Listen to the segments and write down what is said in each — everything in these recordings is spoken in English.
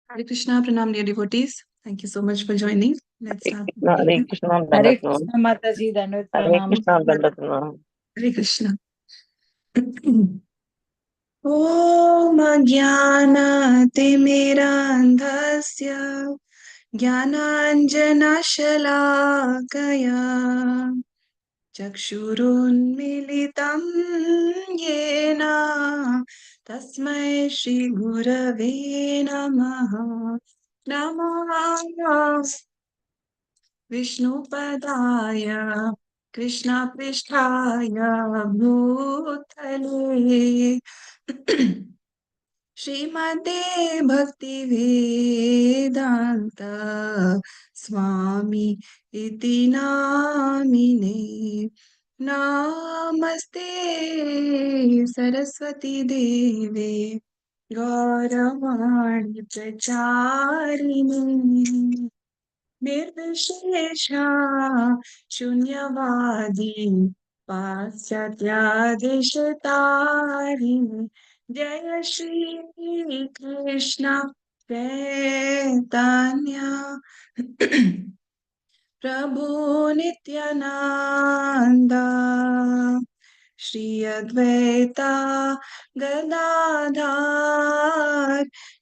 Hare Krishna, Pranam, dear devotees. Thank you so much for joining. Let's Hare start. Krishna हरे कृष्ण हरे दंडवत प्रणाम कृष्ण माता जी, दंडवत हरे प्रणाम। कृष्ण दंडवत प्रणाम Hare Krishna. ॐ अज्ञानतिमिरान्धस्य ज्ञानाञ्जनशलाकया चक्षुरुन्मीलितं येन तस्मै श्रीगुरवे नमः। नमो विष्णुपदाय कृष्णपृष्ठाय भूतले श्रीमते भक्तिवेदान्त स्वामी इति नामिने। नमस्ते सरस्वती देवे गौरवाणी प्रचारिणे निर्विशेषा शून्यवादी पाश्चात्यादिशतारिणि जय श्री कृष्ण चैतन्य प्रभु नित्यानंदा श्री अद्वैता गदाधर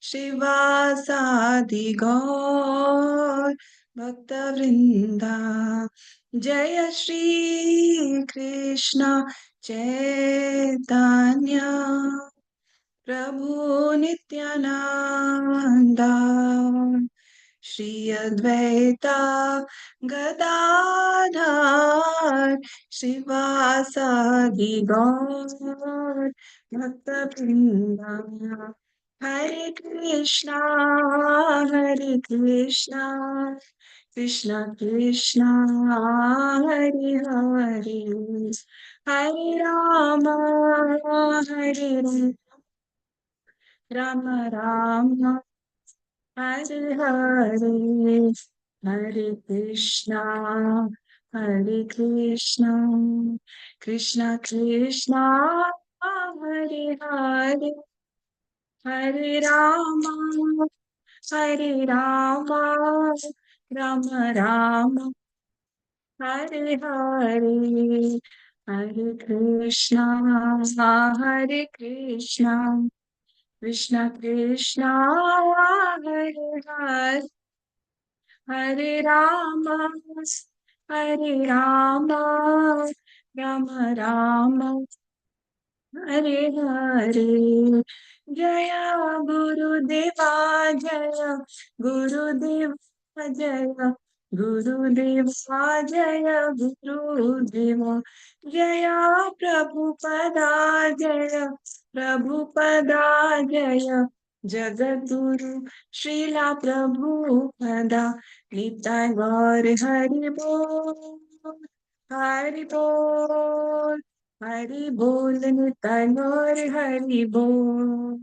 श्रीवासादि गौर भक्तवृंदा जय श्री कृष्ण चैतन्य प्रभु नित्यानंदा श्री अद्वैता गदाधर श्रीवासादि गौर भक्तवृंदा हरे कृष्णा कृष्ण कृष्णा हरे हरे हरे राम राम हरे हरे हरे कृष्णा कृष्ण कृष्णा हरे हरे हरे राम राम राम हरे हरे हरे कृष्णा कृष्ण कृष्णा हरे हरे हरे राम राम राम हरे हरे जय गुरुदेवा जय गुरुदेवा जय गुरुदेवा जय गुरुदेवा जय प्रभुपदा जय प्रभुपदा जय जगद्गुरु श्रीला प्रभुपदा निताय गौर हरि बोल हरि बोल हरि बोल निताय गौर हरि बोल।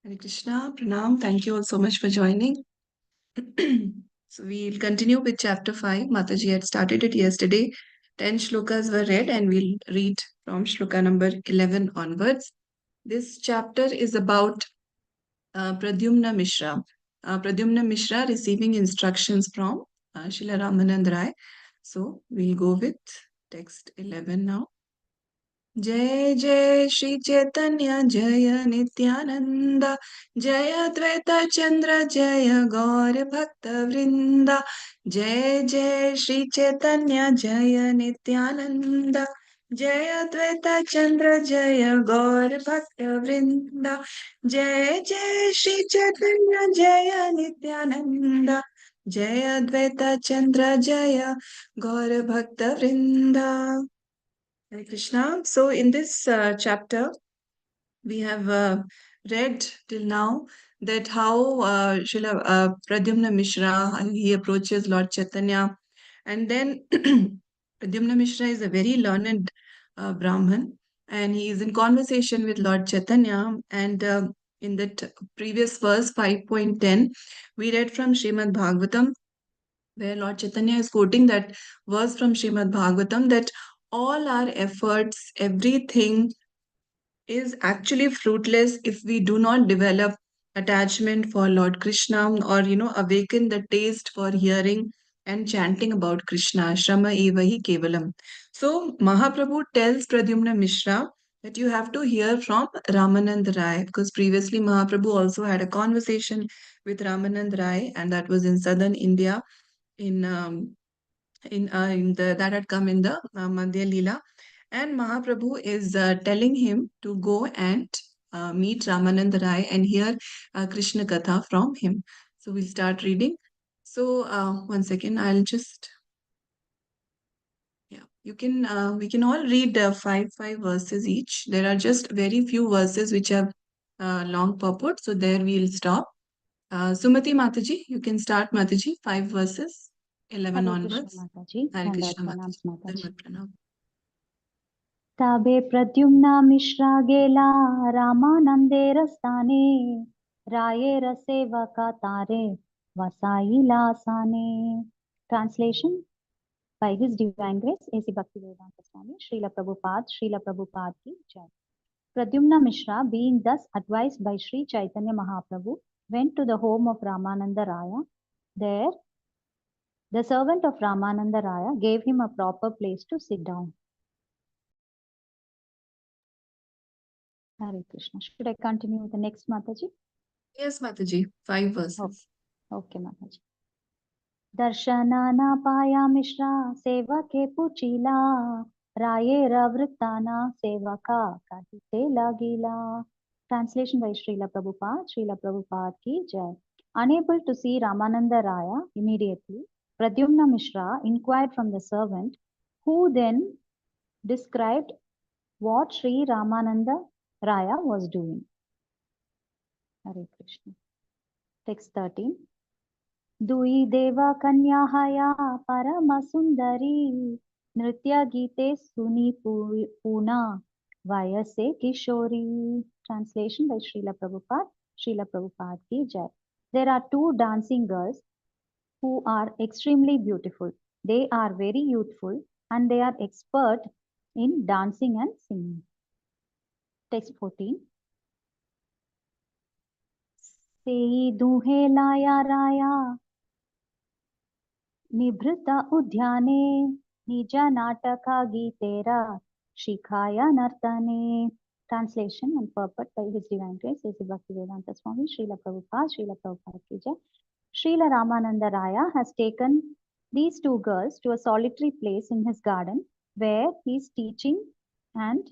Hare Krishna, Pranam. Thank you all so much for joining. So we'll continue with chapter 5. Mataji had started it yesterday. 10 shlokas were read and we'll read from shloka number 11 onwards. This chapter is about Pradyumna Mishra. Pradyumna Mishra receiving instructions from Srila Ramanand Rai. So we'll go with text 11 now. जय जय श्री चैतन्य जय नित्यानंद जय अद्वैत चंद्र जय गौर भक्त वृंदा जय जय श्री चैतन्य जय नित्यानंद जय अद्वैत चंद्र जय गौर भक्त वृंदा जय जय श्री चैतन्य जय नित्यानंद जय अद्वैत चंद्र जय गौर भक्त वृंदा। Hare Krishna. So, in this chapter, we have read till now that how Srila Pradyumna Mishra he approaches Lord Chaitanya, and then Pradyumna Mishra is a very learned Brahman, and he is in conversation with Lord Chaitanya. And in that previous verse 5.10, we read from Srimad Bhagavatam where Lord Chaitanya is quoting that verse from Srimad Bhagavatam that all our efforts, everything is actually fruitless if we do not develop attachment for Lord Krishna, or awaken the taste for hearing and chanting about Krishna. Shrama eva hi kevalam. So Mahaprabhu tells Pradyumna Mishra that you have to hear from Ramanand Rai, because previously Mahaprabhu also had a conversation with Ramanand Rai, and that was in southern India, in in the that had come in the Madhya Lila. And Mahaprabhu is telling him to go and meet Ramanand Rai and hear Krishna Katha from him. So we'll start reading. So one second, I'll just, yeah, you can, we can all read five verses each. There are just very few verses which have long purport. So there we'll stop. Sumati Mataji, you can start Mataji, 5 verses, 11 Hare Krishna onwards. Mataji, Hare and Krishna pranams Mataji. Mataji. Dhanvad Pranam. तबे प्रद्युम्ना मिश्रा गेला रामानंदेर स्थाने राये रसेवका तारे वसाईला साने. Translation by His Divine Grace A.C. Bhaktivedanta Swami Srila Prabhupada ki jai. Pradyumna Mishra, being thus advised by Sri Chaitanya Mahaprabhu, went to the home of Ramananda Raya. There, the servant of Ramananda Raya gave him a proper place to sit down. Hare Krishna. Should I continue with the next Mataji? Yes, Mataji, 5 verses. Okay, Mataji. दर्शनाना पाया मिश्रा सेवके पुचीला राये रवृत्ताना सेवका कहिते लगीला. Translation by Srila Prabhupada ki jai. Unable to see Ramananda Raya immediately, Pradyumna Mishra inquired from the servant, who then described what Sri Ramananda Raya was doing. Hare Krishna. Text 13. दुई देवा कन्याहया परम सुंदरी नृत्य गीते सुनी पूना वयसे किशोरी. Translation by Srila Prabhupada ki jai. There are two dancing girls who are extremely beautiful. They are very youthful and they are expert in dancing and singing. Text 14. सेई दुहे लाया राया निभृत उद्याने निज नाटका गीतेरा शिखाया नर्तने. Translation and purport by His Divine Grace A.C. Bhaktivedanta Swami Srila Prabhupada ki jai. Srila Ramananda Raya has taken these two girls to a solitary place in his garden where he is teaching and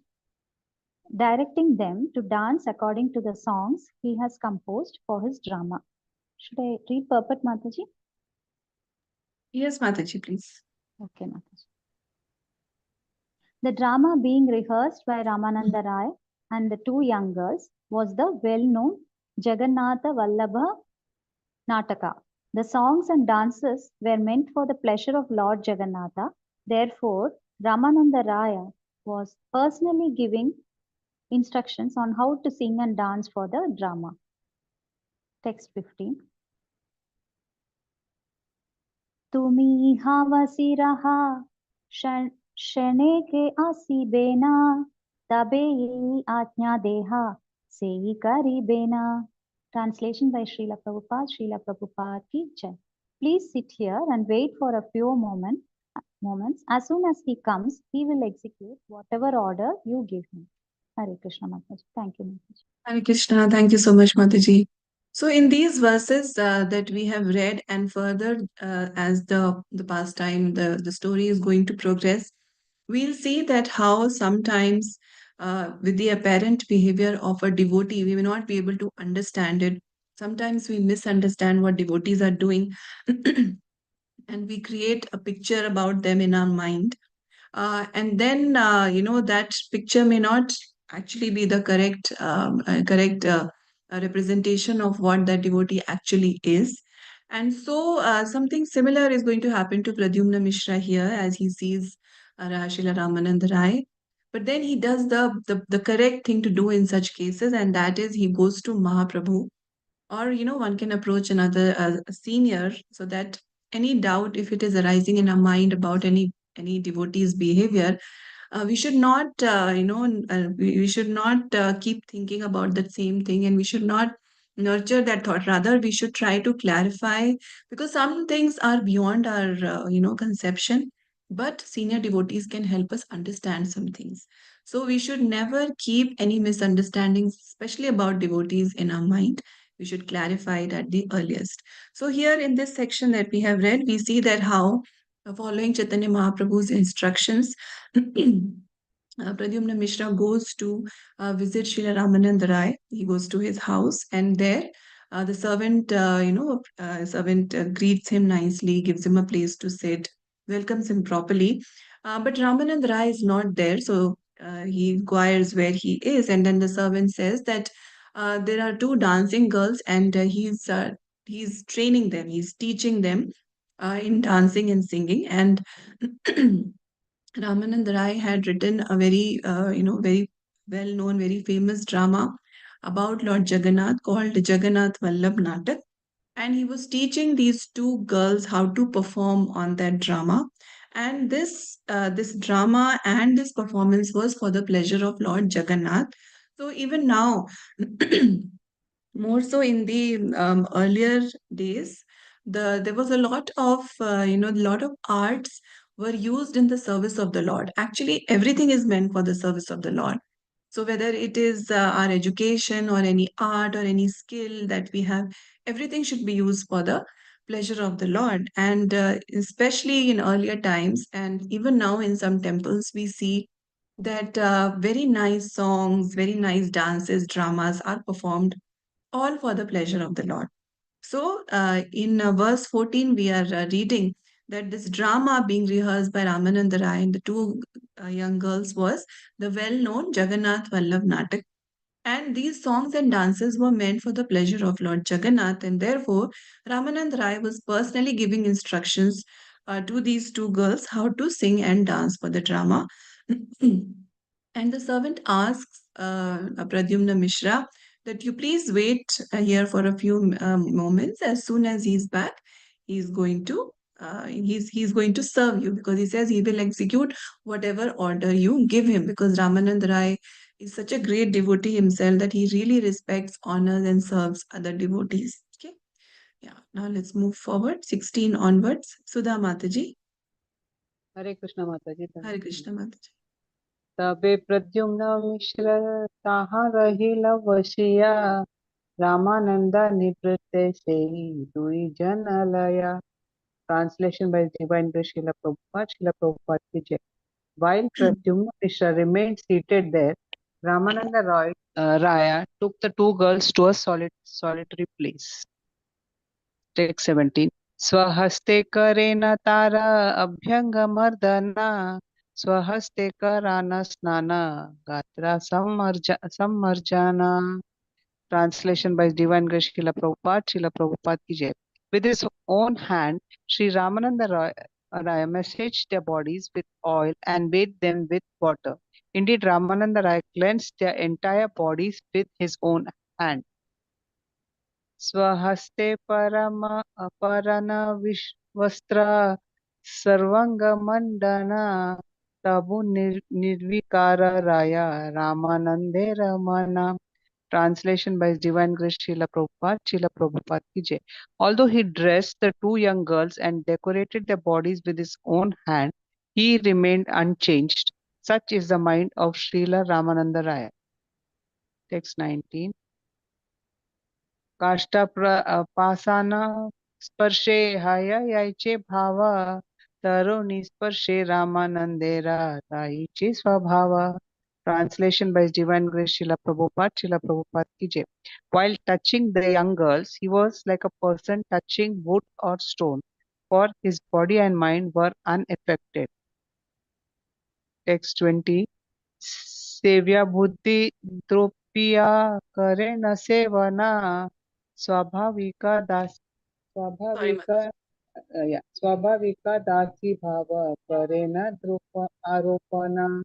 directing them to dance according to the songs he has composed for his drama. Should I read purport, Mataji? Yes, Mataji, please. Okay, Mataji. The drama being rehearsed by Ramananda Rai and the two young girls was the well-known Jagannatha Vallabha Nataka. The songs and dances were meant for the pleasure of Lord Jagannatha. Therefore, Ramananda Raya was personally giving instructions on how to sing and dance for the drama. Text 15. Tumi havasi raha shane ke asi bena tabe ye ajna deha sei kari bena. Translation by Srila Prabhupada ki jai. Please sit here and wait for a few moments. As soon as he comes, he will execute whatever order you give him. Hare Krishna Mataji. Thank you, Mataji. Hare Krishna. Thank you so much, Mataji. So in these verses that we have read, and further as the pastime, the story is going to progress, we'll see that how sometimes with the apparent behavior of a devotee, we may not be able to understand it. Sometimes we misunderstand what devotees are doing and we create a picture about them in our mind. And then, that picture may not actually be the correct representation of what that devotee actually is. And so, something similar is going to happen to Pradyumna Mishra here as he sees Rahashila Ramanand Rai. But then he does the correct thing to do in such cases, and that is he goes to Mahaprabhu, or one can approach another senior, so that any doubt if it is arising in our mind about any devotee's behavior, we should not, we should not keep thinking about that same thing, and we should not nurture that thought. Rather, we should try to clarify, because some things are beyond our, conception, but senior devotees can help us understand some things. So we should never keep any misunderstandings, especially about devotees, in our mind. We should clarify it at the earliest. So here in this section that we have read, we see that how, following Chaitanya Mahaprabhu's instructions, Pradyumna Mishra goes to visit Srila Ramanand Rai. He goes to his house, and there the servant, greets him nicely, gives him a place to sit, welcomes him properly. But Ramanand Rai is not there, so he inquires where he is, and then the servant says that there are two dancing girls, and he's training them, he's teaching them in dancing and singing, and Ramanand Rai had written a very, very well known, very famous drama about Lord Jagannath called Jagannath Vallabh Natak. And he was teaching these two girls how to perform on that drama. And this drama and this performance was for the pleasure of Lord Jagannath. So even now, more so in the earlier days, there was a lot of lot of arts were used in the service of the Lord. Actually, everything is meant for the service of the Lord. So whether it is our education or any art or any skill that we have, everything should be used for the pleasure of the Lord. And especially in earlier times, and even now in some temples, we see that very nice songs, very nice dances, dramas are performed all for the pleasure of the Lord. So, in verse 14, we are reading that this drama being rehearsed by Ramananda Rai and the two young girls was the well known Jagannath Vallabh Natak. And these songs and dances were meant for the pleasure of Lord Jagannath, and therefore Ramanand Rai was personally giving instructions to these two girls how to sing and dance for the drama. And the servant asks Pradyumna Mishra that you please wait here for a few moments. As soon as he's back, he's going to he's going to serve you, because he says he will execute whatever order you give him, because Ramanand Rai is such a great devotee himself that he really respects, honors, and serves other devotees. Okay. Yeah. Now let's move forward. 16 onwards. Sudha Mataji. हरे कृष्ण माता जी Hare Krishna Mataji. तबे प्रद्युम्न मिश्र ताहा रहिल वशिया रामानंदा निवृत्ते से दुई जन लया Translation by Divine Grace Srila Prabhupada ki jai. While Pradyumna Mishra remained seated there, Ramananda Raya took the two girls to a solitary place. Text 17. स्वहस्ते करेण तारा अभ्यंगमर्दना स्वहस्ते करान स्नान गात्रा सम्मर्जना. Translation by Divine Grace Srila Prabhupada ki jai. With his own hand, Sri Ramananda Raya massaged their bodies with oil and bathed them with water. Indeed, Ramananda Raya cleansed their entire bodies with his own hand. स्वहस्ते परन वस्त्र सर्वांगमंडना तबु निर्विकार राया रामानंदे Ramna. Translation by Divine Grace Srila Prabhupada ki jai. Although he dressed the two young girls and decorated their bodies with his own hand, he remained unchanged. Such is the mind of Srila Ramananda Raya. Text 19. काष्ठपाषाण स्पर्शे हययाचे भाव तरुणी स्पर्शे रामानंदेरा राईचे स्वभाव. Translation by Divine Grace Srila Prabhupada ki jai. While touching the young girls, he was like a person touching wood or stone, for his body and mind were unaffected. Text 20. सेव्या बुद्धि द्रोपिया करे न सेवना स्वाभाविक दास Sorry, स्वाभाविक Mataji. स्वाभाविक दासी भाव करे न द्रोप आरोपना.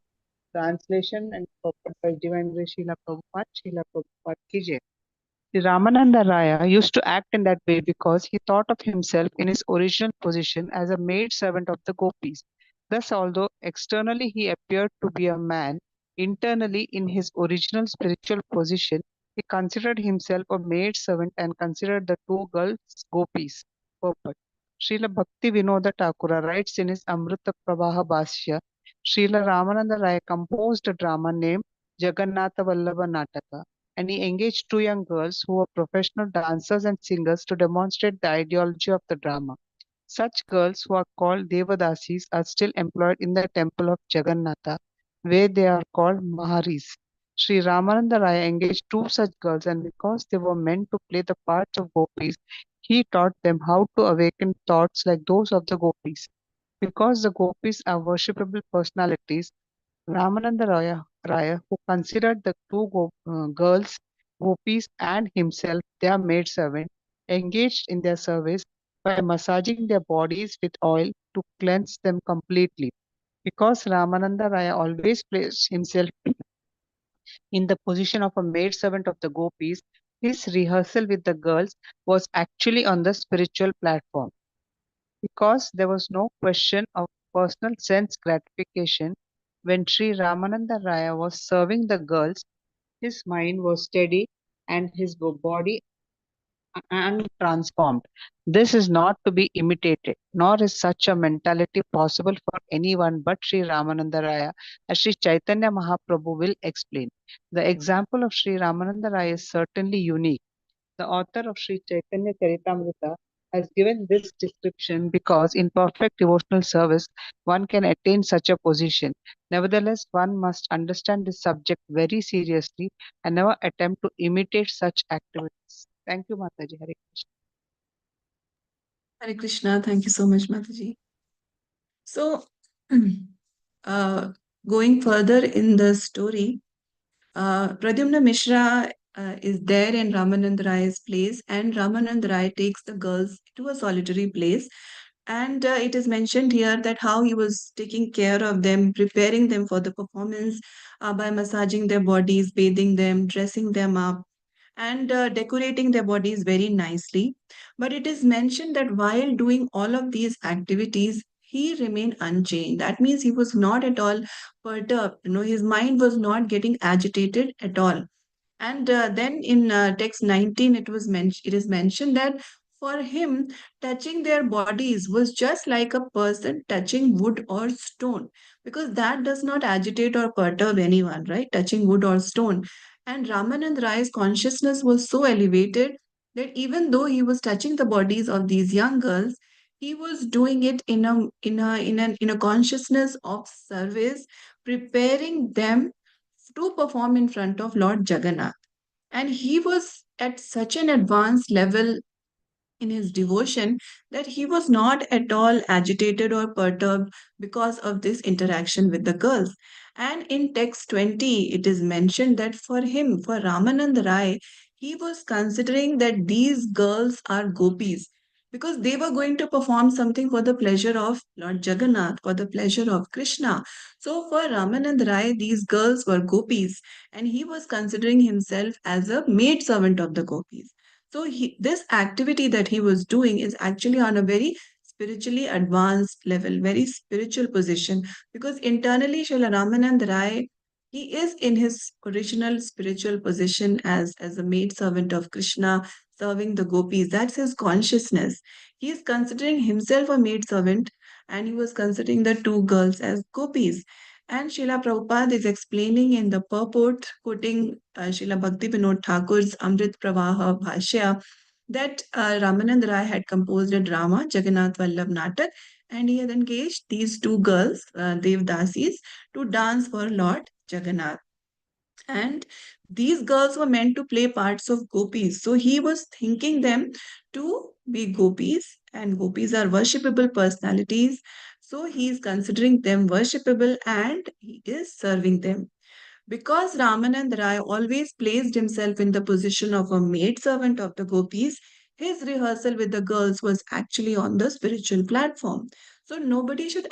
Translation and purport by Divine Grace Srila Prabhupada ki jai. Sri Ramananda Raya used to act in that way because he thought of himself in his original position as a maid servant of the gopis. Thus, although externally he appeared to be a man, internally in his original spiritual position, he considered himself a maid servant and considered the two girls gopis. Purport. Srila Bhakti Vinoda Thakura writes in his Amrita Pravaha Bhashya, Srila Ramananda Rai composed a drama named Jagannatha Vallabha Nataka, and he engaged two young girls who were professional dancers and singers to demonstrate the ideology of the drama. Such girls, who are called Devadasis, are still employed in the temple of Jagannatha, where they are called Maharis. Sri Ramananda Raya engaged two such girls, and because they were meant to play the parts of gopis, he taught them how to awaken thoughts like those of the gopis. Because the gopis are worshipable personalities, Raya, who considered the two girls gopis and himself their maidservant, engaged in their service by massaging their bodies with oil to cleanse them completely. Because Ramananda Raya always placed himself in the position of a maidservant of the gopis, his rehearsal with the girls was actually on the spiritual platform. Because there was no question of personal sense gratification when Sri Ramananda Raya was serving the girls, his mind was steady and his body untransformed. This is not to be imitated, nor is such a mentality possible for anyone but Sri Ramananda Raya, as Sri Chaitanya Mahaprabhu will explain. The example of Sri Ramananda Raya is certainly unique. The author of Sri Chaitanya Charitamrita has given this description because in perfect devotional service one can attain such a position. Nevertheless, one must understand this subject very seriously and never attempt to imitate such activities. Thank you, Mataji. Hare Krishna. Hare Krishna. Thank you so much, Mataji. So, uh, going further in the story, Pradyumna Mishra is there in Ramanand Rai's place, and Ramanand Rai takes the girls to a solitary place. And it is mentioned here that how he was taking care of them, preparing them for the performance by massaging their bodies, bathing them, dressing them up, and decorating their bodies very nicely. But it is mentioned that while doing all of these activities, he remained unchanged. That means he was not at all perturbed. His mind was not getting agitated at all. And then in text 19, it is mentioned that for him, touching their bodies was just like a person touching wood or stone, because that does not agitate or perturb anyone, right? Touching wood or stone. And Ramanand Rai's consciousness was so elevated that even though he was touching the bodies of these young girls, he was doing it in a consciousness of service, preparing them to perform in front of Lord Jagannath. And he was at such an advanced level in his devotion that he was not at all agitated or perturbed because of this interaction with the girls. And in text 20, it is mentioned that for him, for Ramanand Rai, he was considering that these girls are gopis because they were going to perform something for the pleasure of Lord Jagannath, for the pleasure of Krishna. So for Ramanand Rai, these girls were gopis, and he was considering himself as a maid servant of the gopis. So this activity that he was doing is actually on a very spiritually advanced level, very spiritual position, because internally Srila Ramanand Rai, he is in his original spiritual position as a maid servant of Krishna, serving the gopis. That's his consciousness. He is considering himself a maid servant, and he was considering the two girls as gopis. And Srila Prabhupada is explaining in the purport, quoting Srila Bhakti Vinod Thakur's Amrit Pravaha Bhashya, that Ramanand Rai had composed a drama, Jagannath Vallabh Natak, and he had engaged these two girls, Devdasis, to dance for Lord Jagannath. And these girls were meant to play parts of gopis. So he was thinking them to be gopis, and gopis are worshipable personalities. So he is considering them worshipable and he is serving them. Because Ramanand Rai always placed himself in the position of a maidservant of the gopis, his rehearsal with the girls was actually on the spiritual platform. So nobody should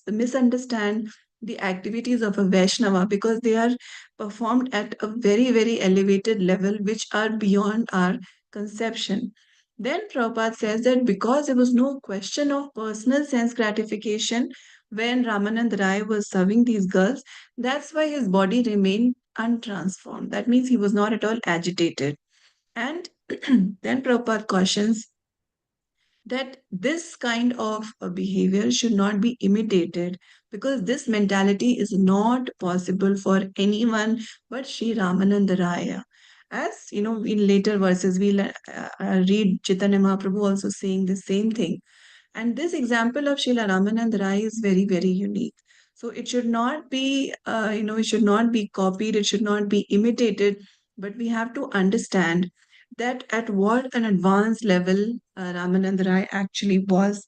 misunderstand the activities of a Vaishnava because they are performed at a very, very elevated level, which are beyond our conception. Then Prabhupada says that because there was no question of personal sense gratification, when Ramanand Rai was serving these girls, that's why his body remained untransformed. That means he was not at all agitated. And then Prabhupada cautions that this kind of behavior should not be imitated because this mentality is not possible for anyone but Sri Ramananda Raya. As you know, in later verses, we'll read Chaitanya Mahaprabhu also saying the same thing. And this example of Srila Ramanand Rai is very, very unique. So it should not be, it should not be copied, it should not be imitated, but we have to understand that at what an advanced level Ramanand Rai actually was.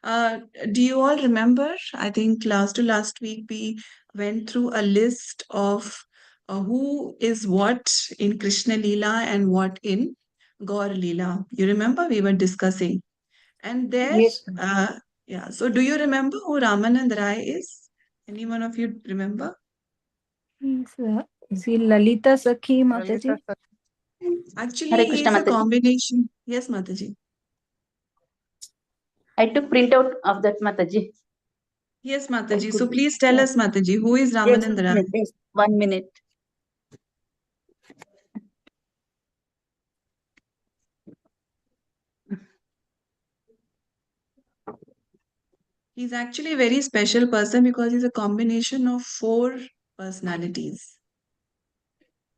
Uh, do you all remember? I think last to last week we went through a list of who is what in Krishna Lila and what in Gaur Lila. You remember we were discussing. And there, Yes, yeah. So, do you remember who Ramanand Rai is? Any one of you remember? yes, is he Lalita Sakhi Lalita Mataji? sir. Actually, Hare he Krishna is a Mataji. combination. Yes, Mataji. I took printout of that Mataji. Yes, I Mataji. So, could. please tell us, Mataji, who is Yes, Ramanand Rai? yes, 1 minute. He's actually a very special person because he's a combination of four personalities.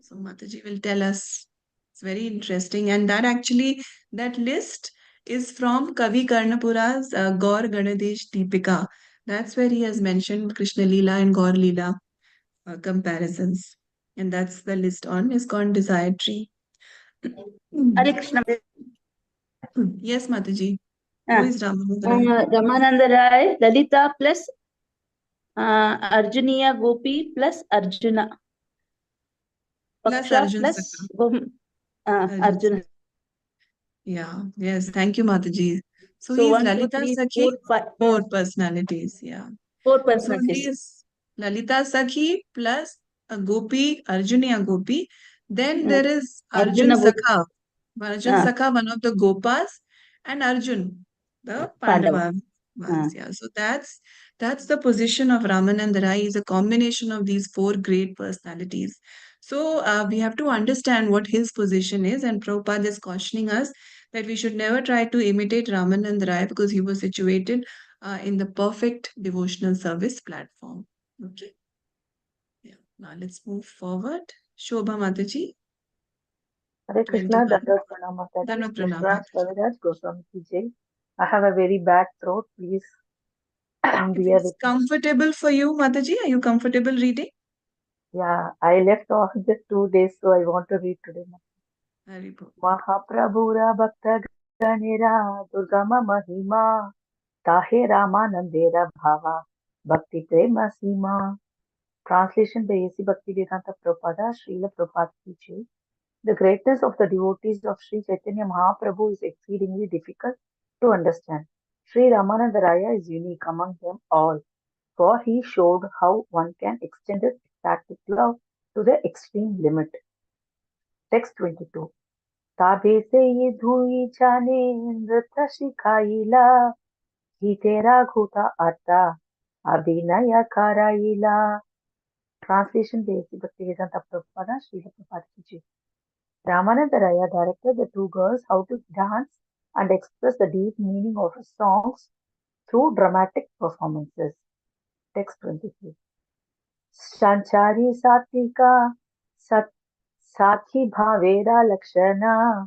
So, Mataji will tell us. It's very interesting. And that list is from Kavi Karnapura's Gaur Ganadesh Deepika. That's where he has mentioned Krishna Lila and Gaur Lila comparisons. And that's the list on ISKCON Desire Tree. Hare Krishna. Yes, Mataji. Who is Ramananda Rai? Ramananda Rai, Lalita plus Arjuniya Gopi plus Arjuna. Plus Paksha Arjun plus Sakha. Arjun Arjuna. Sakha. Yeah, yes. Thank you, Mataji. So So he is 1, 2, Lalita 3, Sakhi, 4, 5. four personalities. Yeah. Four So he personalities. is Lalita Sakhi plus a Gopi, Arjuniya Gopi. Then there is Arjun Arjuna Gopi. Sakha. Arjun Sakha, one of the Gopas, and Arjun, the Pandava. Pandavas. Yeah. So that's the position of Ramananda Rai. Is a combination of these four great personalities. So we have to understand what his position is, and Prabhupada is cautioning us that we should never try to imitate Ramananda Rai because he was situated in the perfect devotional service platform. Okay. Yeah. Now let's move forward. Shobha Mataji, Hare Krishna, 21. Dandavat Pranam Mataji, Dano Pranam Shloka Mataji. Kaviraj Goswami Ki Jai. I have a very bad throat. Please If bear it's with me. comfortable for you, Mataji, are you comfortable reading? Yeah, I left off just 2 days, so I want to read today. Haribol. Mahaprabhura Bhakta Ganera Durgama Mahima Tahe Ramanandera Bhava Bhakti Prema Sima. Translation by A.C. Bhaktivedanta Prabhupada, Srila Prabhupada Ki Jai. The greatness of the devotees of Sri Chaitanya Mahaprabhu is exceedingly difficult to understand. Sri Ramananda Raya is unique among them all, for he showed how one can extend his ecstatic love to the extreme limit. Text 22. ताबे से ये धुई जाने नृत्य शिखाईला ही तेरा घुता आता अभिनय कराईला. Translation by A.C. Bhaktivedanta Prabhupada, Srila Prabhupada Ki Jai. Ramananda Raya directed the two girls how to dance and express the deep meaning of his songs through dramatic performances. Text 23. Sanchari Satvika Sat Sathi Bhavera Lakshana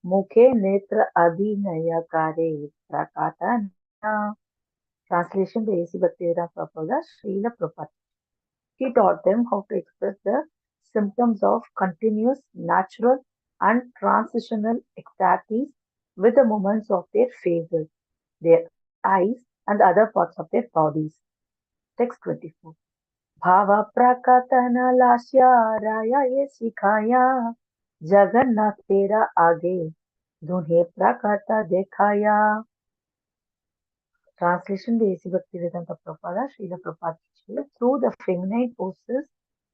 Mukhe Netra Abhinaya Kare Prakatana. Translation by A.C. Bhaktivedanta Prabhupada, Srila Prabhupada. He taught them how to express the symptoms of continuous, natural, and transitional ecstasies with the movements of their faces, their eyes, and the other parts of their bodies. Text 24. Bhava prakatana lasya raya ye sikhaya Jagannath tera aage dunhe prakata dekhaya. Translation by A.C. Bhaktivedanta Prabhupada, Srila Prabhupada. Through the feminine poses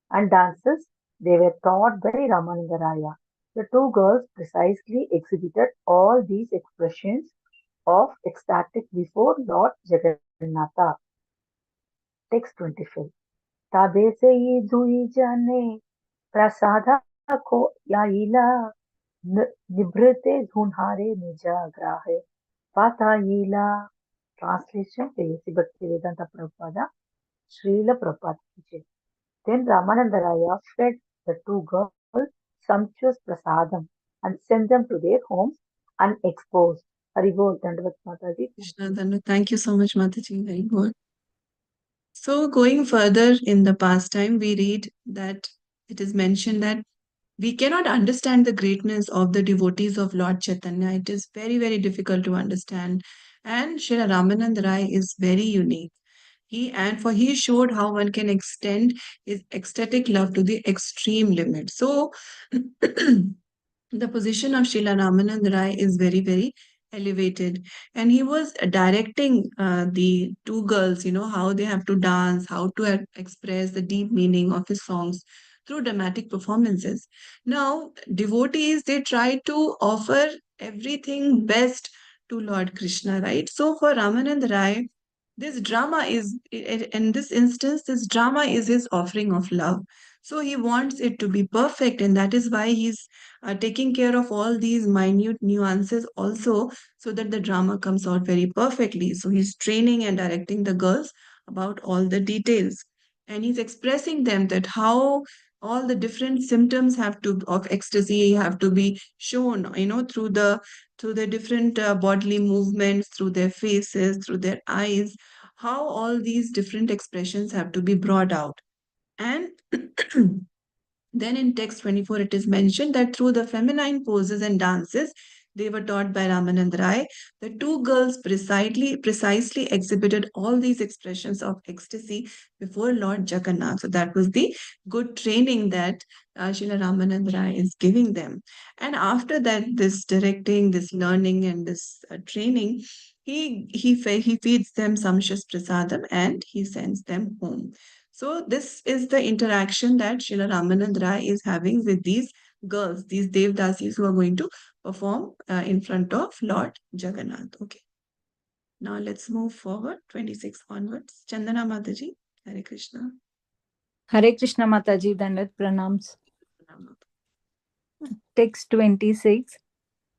and dances, they were taught by Ramananda Raya. The two girls precisely exhibited all these expressions of ecstatic before Lord Jagannatha. Text 25. ताबे से ये दुई जाने प्रसादा को याइला निभृते धुन्हारे निजाग्राहे पातायिला. Translation by A.C. Bhaktivedanta Prabhupada, Srila Prabhupada ki jai. Then Ramananda Raya fed the two girls sumptuous prasadam and sent them to their homes unexposed. Haribol Dandavat Mataji. Krishna Dhanwa. Thank you so much, Mataji. Very good. So, going further in the pastime, we read that it is mentioned that we cannot understand the greatness of the devotees of Lord Chaitanya. It is very, very difficult to understand. And Srila Ramanand Rai is very unique. He showed how one can extend his ecstatic love to the extreme limit. So the position of Srila Ramanand Rai is very, very elevated. And he was directing the two girls, how they have to dance, how to express the deep meaning of his songs through dramatic performances. Now, devotees, they try to offer everything best to Lord Krishna, right? So for Ramanand Rai, this drama is, in this instance, this drama is his offering of love. So he wants it to be perfect, and that is why he's taking care of all these minute nuances also, so that the drama comes out very perfectly. So he's training and directing the girls about all the details, and he's expressing them that how all the different symptoms of ecstasy have to be shown, through the different bodily movements, through their faces, through their eyes, how all these different expressions have to be brought out. And then in text 24, it is mentioned that through the feminine poses and dances they were taught by Ramanand Rai, the two girls precisely exhibited all these expressions of ecstasy before Lord Jagannath. So that was the good training that Srila Ramanand Rai is giving them. And after that, this directing, this learning, and this training, he feeds them sumptuous prasadam and he sends them home. So this is the interaction that Srila Ramanand Rai is having with these girls, these Devdasis who are going to perform in front of Lord Jagannath. Okay. Now let's move forward, 26 onwards. Chandana Mataji, Hare Krishna. Hare Krishna Mataji, Dandat Pranams. Text 26.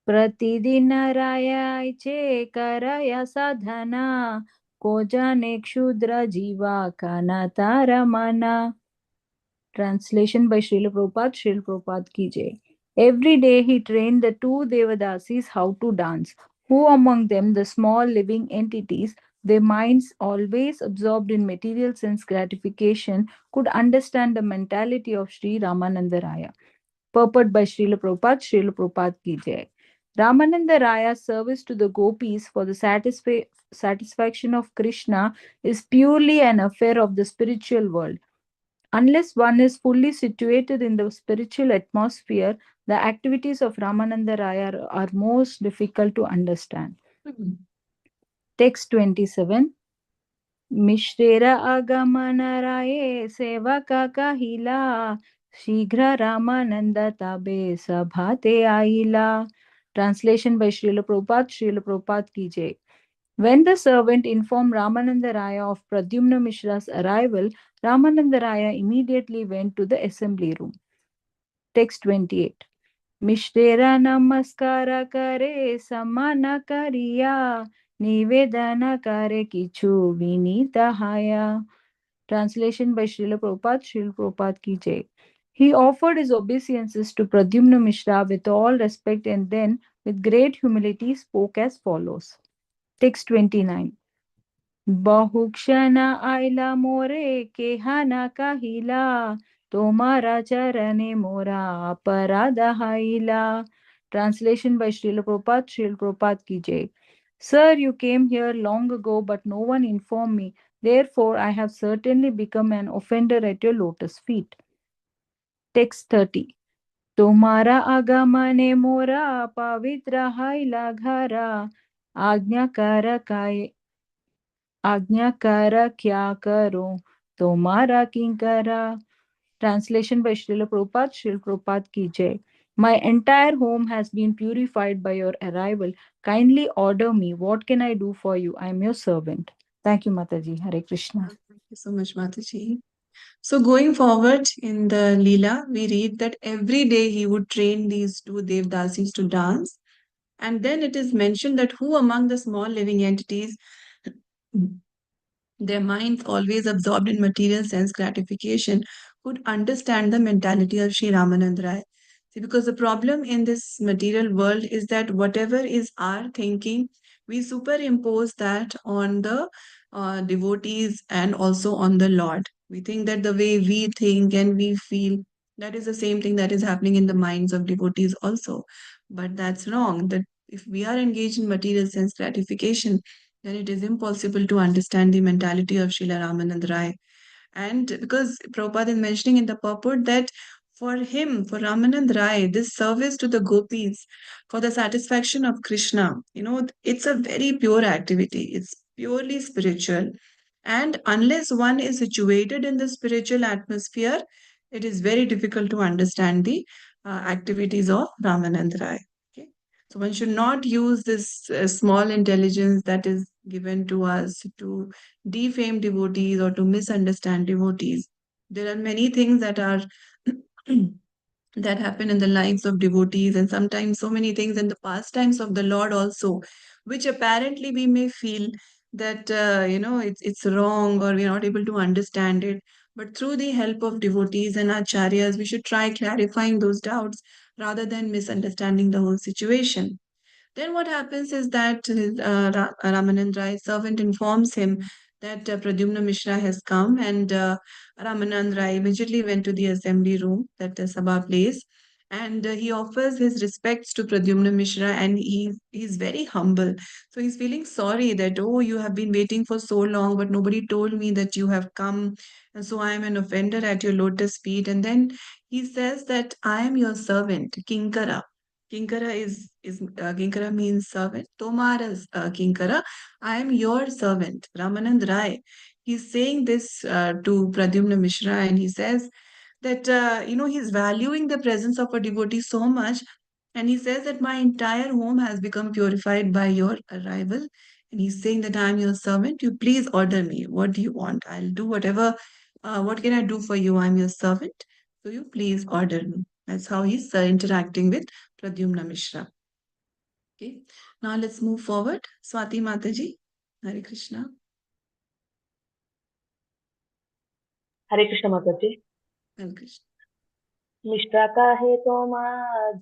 प्रतिदिन रायाचे करया साधना को जाने क्षुद्र जीवा का नाता Ramna. Translation by Srila Prabhupada. Srila Prabhupada ki jai. Every day he trained the two Devadasis how to dance. Who among them, the small living entities, their minds always absorbed in material sense gratification, could understand the mentality of Sri Ramananda Raya? Purport by Srila Prabhupada. Srila Prabhupada ki jai. Ramananda Raya's service to the gopis for the satisfaction of Krishna is purely an affair of the spiritual world. Unless one is fully situated in the spiritual atmosphere, the activities of Ramananda Raya are most difficult to understand. Text 27. Mishrera agamana raye sevaka kahila shighra Ramananda tabe sabhate aila. Translation by Srila Prabhupada. Srila Prabhupada ki jai. When the servant informed Ramananda Raya of Pradyumna Mishra's arrival, Ramananda Raya immediately went to the assembly room. Text 28. Mishrera namaskara kare samana kariya nivedana kare kichu vinita haya. Translation by Srila Prabhupada. Srila Prabhupada ki jai. He offered his obeisances to Pradyumna Mishra with all respect and then, with great humility, spoke as follows. Text 29. बहुक्षण आइला मोरे केहाना काहिला तोमारा चरणे मोरा अपराध हाइला. Translation by Srila Prabhupada. Srila Prabhupada ki jai. Sir, you came here long ago, but no one informed me. Therefore, I have certainly become an offender at your lotus feet. Text 30. तुम्हारा आगमने मोरा पवित्र हाइला घरा आज्ञाकार क्या करो तुम्हारा किंकरा. Translation by Srila Prabhupada. Srila Prabhupada ki jai. My entire home has been purified by your arrival. Kindly order me. What can I do for you? I am your servant. Thank you, Mataji. Hare Krishna. you so much, Mataji. So going forward in the Lila, we read that every day he would train these two Devdasis to dance. And then it is mentioned that who among the small living entities, their minds always absorbed in material sense gratification, could understand the mentality of Sri Ramanand Rai. See, because the problem in this material world is that whatever is our thinking, we superimpose that on the devotees and also on the Lord. We think that the way we think and we feel, that is the same thing that is happening in the minds of devotees also. But that's wrong. That if we are engaged in material sense gratification, then it is impossible to understand the mentality of Srila Ramanand Rai. And because Prabhupada is mentioning in the purport that for him, for Ramanand Rai, this service to the gopis for the satisfaction of Krishna, it's a very pure activity. It's purely spiritual. And unless one is situated in the spiritual atmosphere, it is very difficult to understand the activities of Ramanand Rai. Okay? So one should not use this small intelligence that is given to us to defame devotees or to misunderstand devotees. There are many things that are that happen in the lives of devotees, and sometimes so many things in the pastimes of the Lord also, which apparently we may feel that it's wrong or we're not able to understand it. But through the help of devotees and acharyas, we should try clarifying those doubts rather than misunderstanding the whole situation. Then what happens is that Ramanand Rai's servant informs him that Pradyumna Mishra has come, and Ramanand Rai immediately went to the assembly room, that the Sabha place, and he offers his respects to Pradyumna Mishra, and he's very humble. So he's feeling sorry that, oh, you have been waiting for so long, but nobody told me that you have come, and so I am an offender at your lotus feet. And then he says that I am your servant, Kinkara. Kinkara means servant. Tomara's Kinkara. I am your servant, Ramanand Rai. He's saying this to Pradyumna Mishra, and he says that he's valuing the presence of a devotee so much, and he says that my entire home has become purified by your arrival. And he's saying that I am your servant. You please order me. What do you want? I'll do whatever. What can I do for you? I'm your servant. So you please order me. That's how he's interacting with Pradyumna Mishra. Okay. Now let's move forward. Swati Mataji. Hare Krishna. Hare Krishna Mataji. Hare Krishna. Mishra काहे तोमा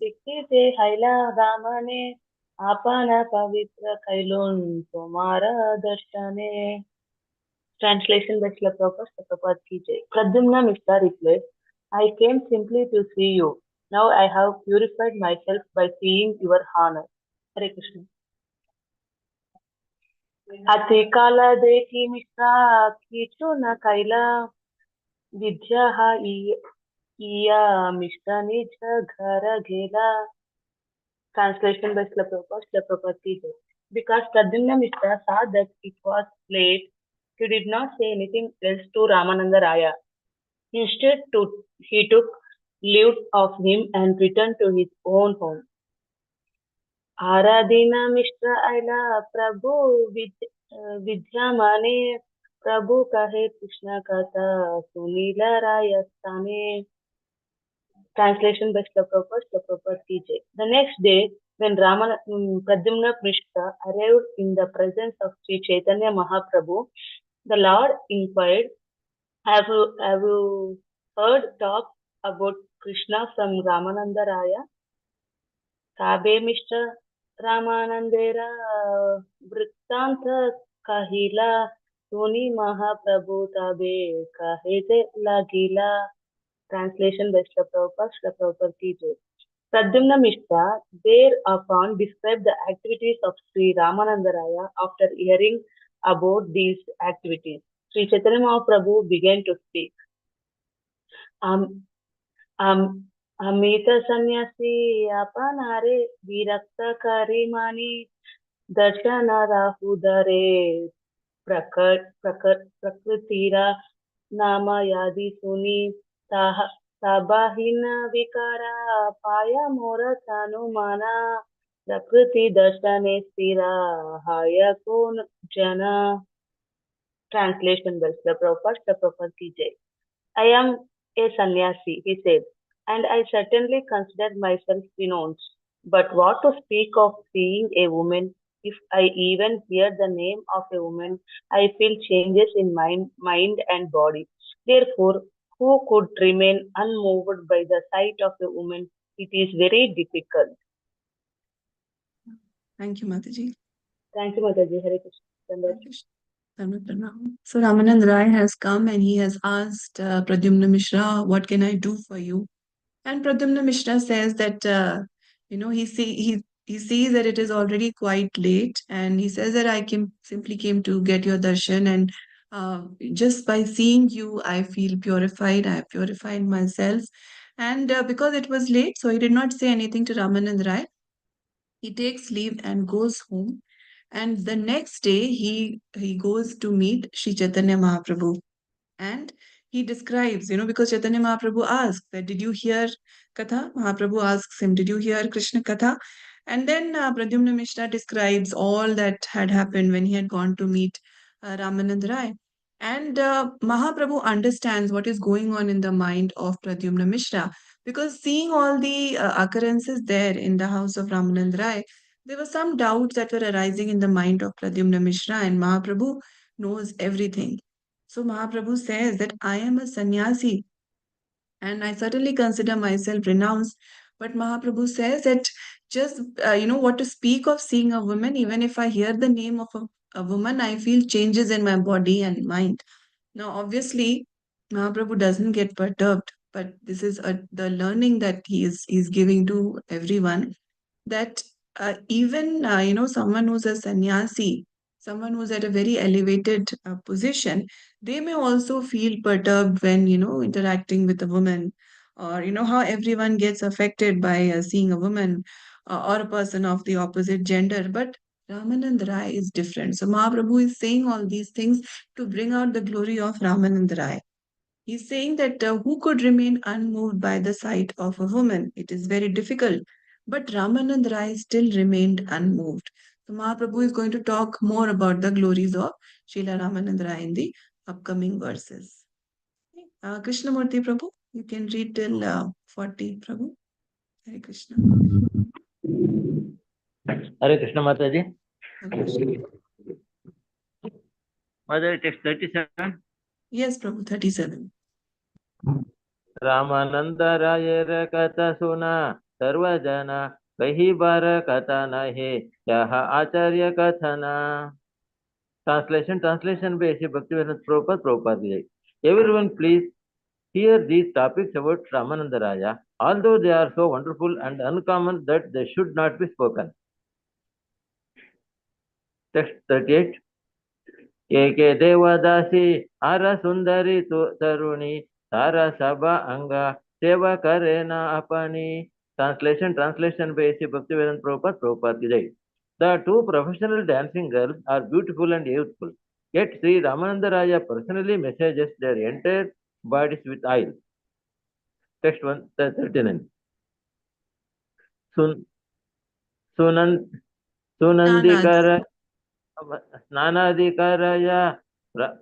दिखते हैला दामने आपन पवित्र कैलोन तुम्हारा दर्शने. Translation by Srila Prabhupada ki jai. Pradyumna Mishra replied, I came simply to see you. Now I have purified myself by seeing your honor. Hare Krishna. अति काला देखी मिश्रा खींचो न कैला विद्या हा इया मिश्रा निज घर घेला. Translation by Srila Prabhupada ki jai. Because Pradyumna Mishra saw that it was late, he did not say anything else to Ramananda Raya. Instead, he took leave of him and returned to his own home. आराधना मिश्र आयला प्रभु विद्या माने प्रभु कहे कृष्ण कथा Sunila रायस्थाने. Translation by Srila Prabhupada ki jai. The next day, when Pradyumna Mishra arrived in the presence of Sri Chaitanya Mahaprabhu, the Lord inquired, have you heard talk about Krishna from Ramananda Raya? Kabe Mishra Ramanandera Vrittanta Kahila Suni Mahaprabhu Tabe Kahete Lagila. Translation by Srila Prabhupada ki jai. Pradyumna Mishra thereupon described the activities of Sri Ramananda Raya. After hearing about these activities, Sri Chaitanya Mahaprabhu began to speak. Amita Sanyasi Apanare Virakta Karimani Darshana Rahudare Prakritira Nama Yadi Suni Sabahina Vikara Paya Mora Tanumana Prakriti Darshane Stira Hayakun Jana. Translation by Srila Prabhupada, Srila Prabhupada ki Jai. I am a sannyasi, he said, and I certainly consider myself renounced. But what to speak of seeing a woman? If I even hear the name of a woman, I feel changes in mind and body. Therefore, who could remain unmoved by the sight of a woman? It is very difficult. Thank you, Mataji. Thank you, Mataji. Hare Krishna. Hare Krishna. Sarva Pranam. So Ramanand Rai has come and he has asked Pradyumna Mishra, what can I do for you? And Pradyumna Mishra says that, he sees that it is already quite late, and he says that simply came to get your darshan, and just by seeing you, I feel purified. I have purified myself. And because it was late, so he did not say anything to Ramanand Rai. He takes leave and goes home. And the next day, he goes to meet Sri Chaitanya Mahaprabhu. And he describes, because Chaitanya Mahaprabhu asks that, did you hear Katha? Mahaprabhu asks him, did you hear Krishna Katha? And then Pradyumna Mishra describes all that had happened when he had gone to meet Ramanand Rai. And Mahaprabhu understands what is going on in the mind of Pradyumna Mishra, because seeing all the occurrences there in the house of Ramanand Rai, there were some doubts that were arising in the mind of Pradyumna Mishra, and Mahaprabhu knows everything. So Mahaprabhu says that I am a sannyasi and I certainly consider myself renounced. But Mahaprabhu says that just, what to speak of seeing a woman, even if I hear the name of a woman, I feel changes in my body and mind. Now, obviously, Mahaprabhu doesn't get perturbed, but this is the learning that he's giving to everyone, that even someone who's a sannyasi, someone who's at a very elevated position, they may also feel perturbed when interacting with a woman, or how everyone gets affected by seeing a woman or a person of the opposite gender. But Ramanand Rai is different. So Mahaprabhu is saying all these things to bring out the glory of Ramanand Rai. He's saying that who could remain unmoved by the sight of a woman? It is very difficult. But Ramanand Rai still remained unmoved. So Mahaprabhu is going to talk more about the glories of Srila Ramanand Rai in the upcoming verses. Krishnamurti Prabhu, you can read till 40, Prabhu. Hare Krishna. Hare Krishna Mataji. Hare Krishna. Mataji, text 37. Yes, Prabhu, 37. Ramanand रायर कथा सुना सर्वजना कही बार कथा नहीं यह आचार्य कथना. Translation by Sri Bhaktivedanta Prabhupada. Everyone please hear these topics about Ramananda Raya, although they are so wonderful and uncommon that they should not be spoken. Text 38. एके देवदासी आर सुंदरी तरुणी तारा सभा अंगा सेवा करे ना अपनी. Translation by Sri Bhaktivedanta Prabhupada ki Jai. The two professional dancing girls are beautiful and youthful, yet Sri Ramananda Raya personally massages their entire bodies with oil. Text 139. Sunandikara स्नानाधिकारय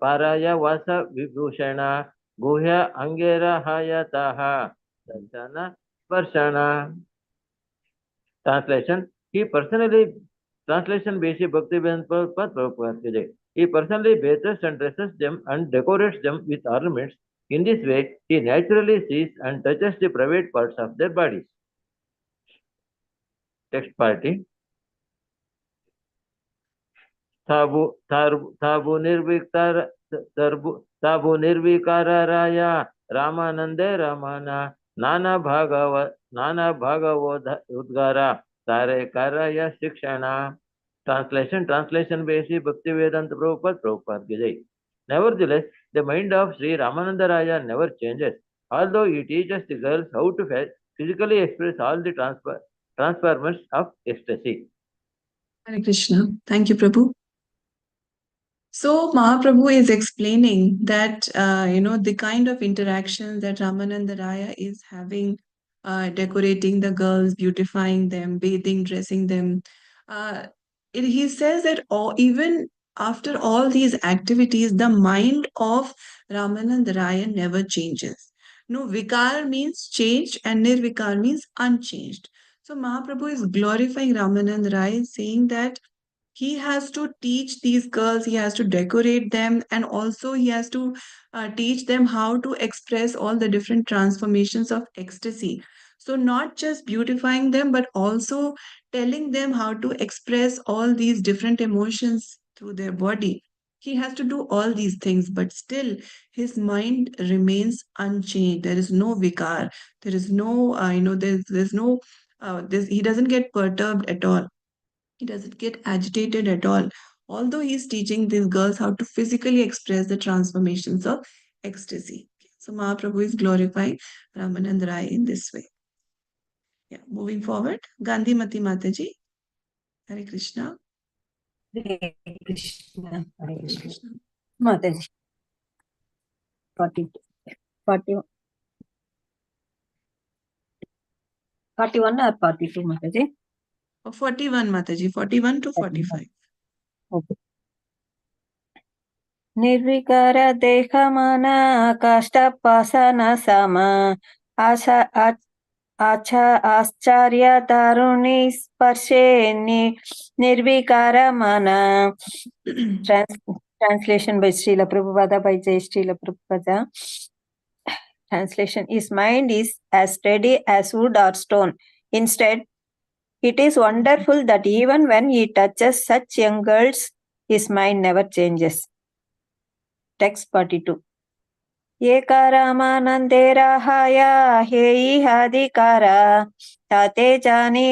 पाराय वास विभूषण गुह्य अंगेरा हयतः दर्शन स्पर्शन. Translation Translation by Sri Bhaktivedanta Prabhupada. He personally bathes and dresses them and decorates them with ornaments. In this way, he naturally sees and touches the private parts of their bodies. Text party. ताबु निर्विकाराया रामानंदे Ramna नाना भागवो उद्गारा तारे कार्य शिक्षणा. Translation by Sri Bhaktivedanta Prabhupada ki Jai. Nevertheless, the mind of Sri Ramananda Raya never changes, although he teaches the girls how to physically express all the transformations of ecstasy. Hare Krishna. Thank you, Prabhu. So Mahaprabhu is explaining that, the kind of interactions that Ramananda Raya is having, decorating the girls, beautifying them, bathing, dressing them. He says that even after all these activities, the mind of Ramanand Raya never changes. No, Vikar means change and Nirvikar means unchanged. So Mahaprabhu is glorifying Ramanand Rai, saying that he has to teach these girls, he has to decorate them, and also he has to teach them how to express all the different transformations of ecstasy. So, not just beautifying them, but also telling them how to express all these different emotions through their body. He has to do all these things, but still his mind remains unchanged. There is no vikar. There is no, there's no, he doesn't get perturbed at all. He doesn't get agitated at all. Although he's teaching these girls how to physically express the transformations of ecstasy. So Mahaprabhu is glorifying Ramanand Rai in this way. Yeah, moving forward, Gandhi Mati Mataji. Hare Krishna. Hare Krishna. Hare Hare Krishna. Krishna. Mataji. 42. 41 or 42, Mataji? 41 Mataji, 41 to 45. Okay. ನಿರ್ವಿಕಾರ ದೇಹ ಮನ ಕಾಷ್ಟಪಾಸನ ಸಮ ಆಚಾರ್ಯ ತಾರುಣಿ ಸ್ಪರ್ಶೆ ನಿರ್ವಿಕಾರ ಮನ. Translation by Srila Prabhupada by Jai Srila Prabhupada. Translation: his mind is as steady as wood or stone. Instead, it is wonderful that even when he touches such young girls, his mind never changes. Text 42. Ekaramanande rahaya hei hadikara tate jani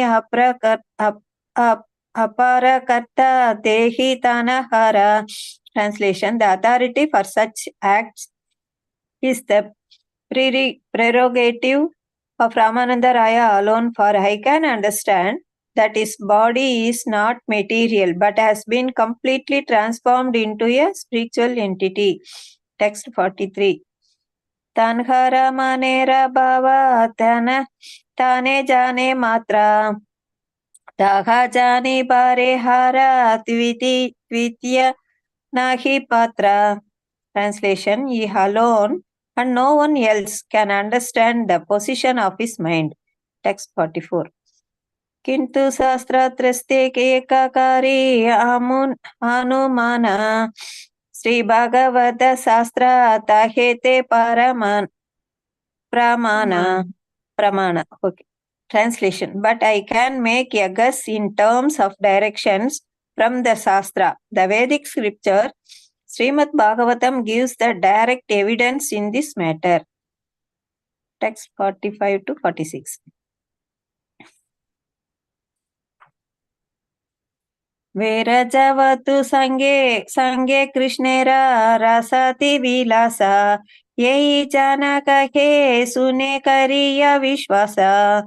aparakarta dehi tanahara. Translation: the authority for such acts is the prerogative of Ramananda Raya alone, for I can understand that his body is not material but has been completely transformed into a spiritual entity. Text 43. Tanhara manera bhava tane jane matra daha jane bare hara tvitya nahi patra. Translation: he alone and no one else can understand the position of his mind. Text 44. Kintu sastratraste ekakari anumana Sri Bhagavata Sastra Tahete Pramana. Okay. Translation: but I can make a guess in terms of directions from the Sastra. The Vedic scripture Srimad Bhagavatam gives the direct evidence in this matter. Text 45 to 46. Verajavatu sange krishnera rasati vilasa yehi janaka he sune kariya vishwasa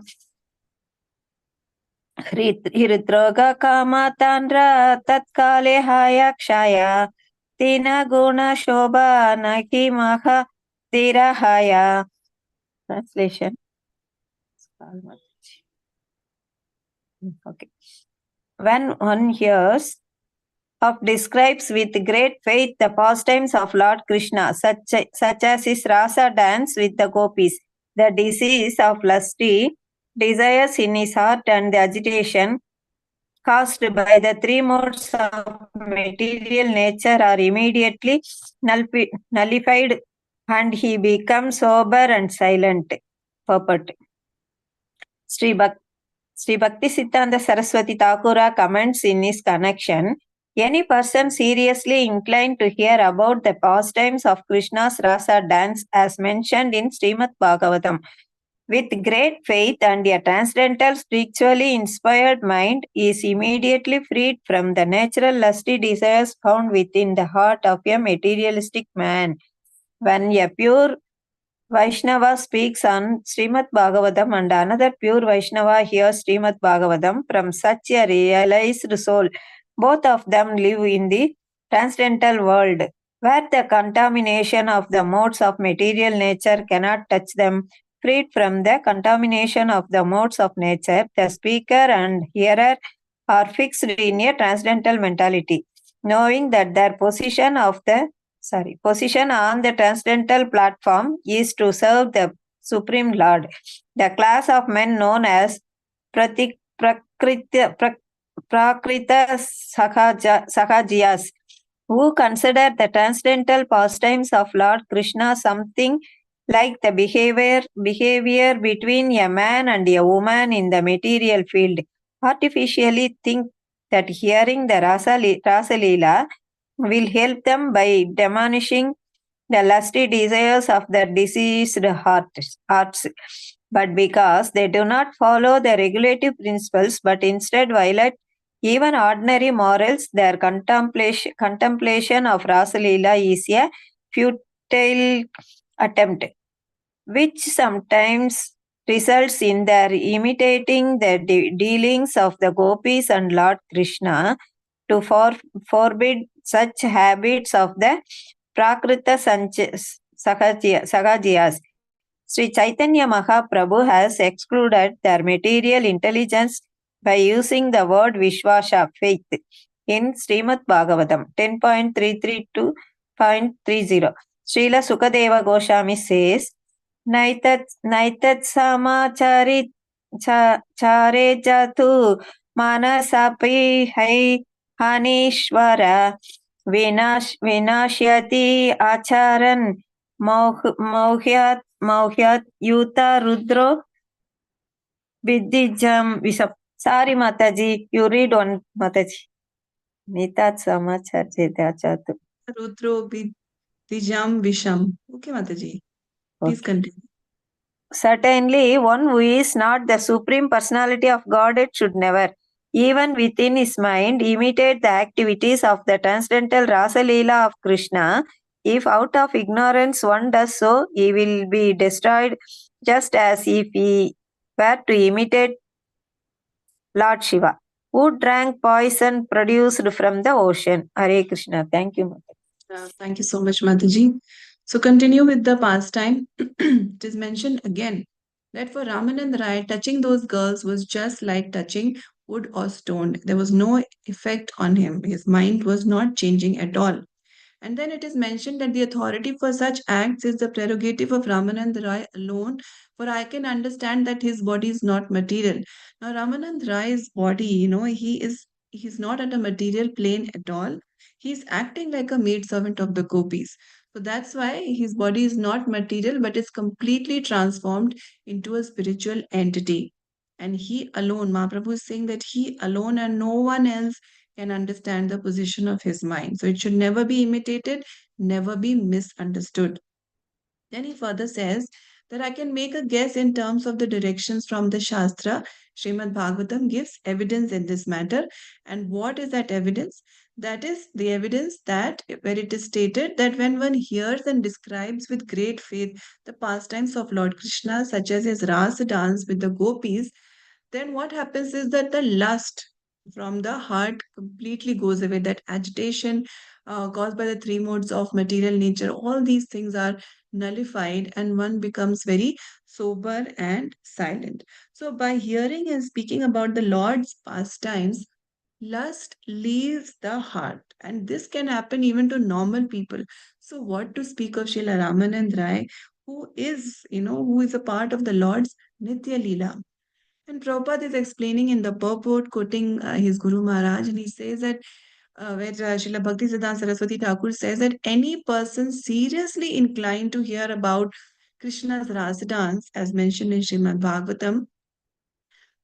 hritroga kama tandra tatkale hayakshaya tina guna shobha nahi maha dirahaya. Translation: okay. When one hears of describes with great faith the pastimes of Lord Krishna, such as his rasa dance with the gopis, the disease of lusty desires in his heart, and the agitation caused by the three modes of material nature are immediately nullified, and he becomes sober and silent. Purport. Sri Bhakti Siddhanta Saraswati Thakura comments in his connection: any person seriously inclined to hear about the pastimes of Krishna's rasa dance as mentioned in Srimad Bhagavatam, with great faith and a transcendental spiritually inspired mind, is immediately freed from the natural lusty desires found within the heart of a materialistic man. When a pure Vaishnava speaks on Srimad Bhagavatam and another pure Vaishnava hears Srimad Bhagavatam from such a realized soul, both of them live in the transcendental world, where the contamination of the modes of material nature cannot touch them. Freed from the contamination of the modes of nature, the speaker and hearer are fixed in a transcendental mentality. knowing that their position on the transcendental platform is to serve the Supreme Lord. The class of men known as Prakrita Sahajiyas, who consider the transcendental pastimes of Lord Krishna something like the behavior between a man and a woman in the material field, artificially think that hearing the Rasa Leela will help them by diminishing the lusty desires of their diseased hearts. But because they do not follow the regulative principles but instead violate even ordinary morals, their contemplation of Rasa Leela is a futile attempt, which sometimes results in their imitating the dealings of the gopis and Lord Krishna to forbid such habits of the Prakrita Sahajiyas. Sri Chaitanya Mahaprabhu has excluded their material intelligence by using the word Vishwasha, faith, in Srimad Bhagavatam 10.33 to 0.30. Srila Sukadeva Goswami says, Naitat samachari chare jatu manasapi hai hanishvara vinashyati acharan mauhyat yuta rudro viddijam visap. Sorry, Mataji, you read one, Mataji. Nitat samachar jatu. Rudro Viddijam Visham. Okay, Mataji. Please continue. Certainly, one who is not the Supreme Personality of Godhead should never, even within his mind, imitate the activities of the transcendental Rasa Leela of Krishna. If out of ignorance one does so, he will be destroyed just as if he were to imitate Lord Shiva, who drank poison produced from the ocean. Hare Krishna. Thank you, Mataji. Thank you so much, Mataji. So continue with the pastime. It is mentioned again that for Ramanand Rai, touching those girls was just like touching wood or stone. There was no effect on him. His mind was not changing at all. And then it is mentioned that the authority for such acts is the prerogative of Ramanand Rai alone, for I can understand that his body is not material. Now, Ramanand Rai's body, he's not at a material plane at all. He's acting like a maidservant of the gopis. So that's why his body is not material, but is completely transformed into a spiritual entity. And he alone, Mahaprabhu is saying that he alone and no one else can understand the position of his mind. So it should never be imitated, never be misunderstood. Then he further says that I can make a guess in terms of the directions from the Shastra. Srimad Bhagavatam gives evidence in this matter. And what is that evidence? That is the evidence that where it is stated that when one hears and describes with great faith the pastimes of Lord Krishna, such as his Rasa dance with the gopis, then what happens is that the lust from the heart completely goes away. That agitation caused by the three modes of material nature, all these things are nullified and one becomes very sober and silent. So, by hearing and speaking about the Lord's pastimes, lust leaves the heart, and this can happen even to normal people. So, what to speak of Srila Ramanand Rai, who is a part of the Lord's Nitya Leela? And Prabhupada is explaining in the purport, quoting his Guru Maharaj, and he says that where Srila Bhaktisiddhanta Saraswati Thakur says that any person seriously inclined to hear about Krishna's Rasa dance, as mentioned in Srimad Bhagavatam,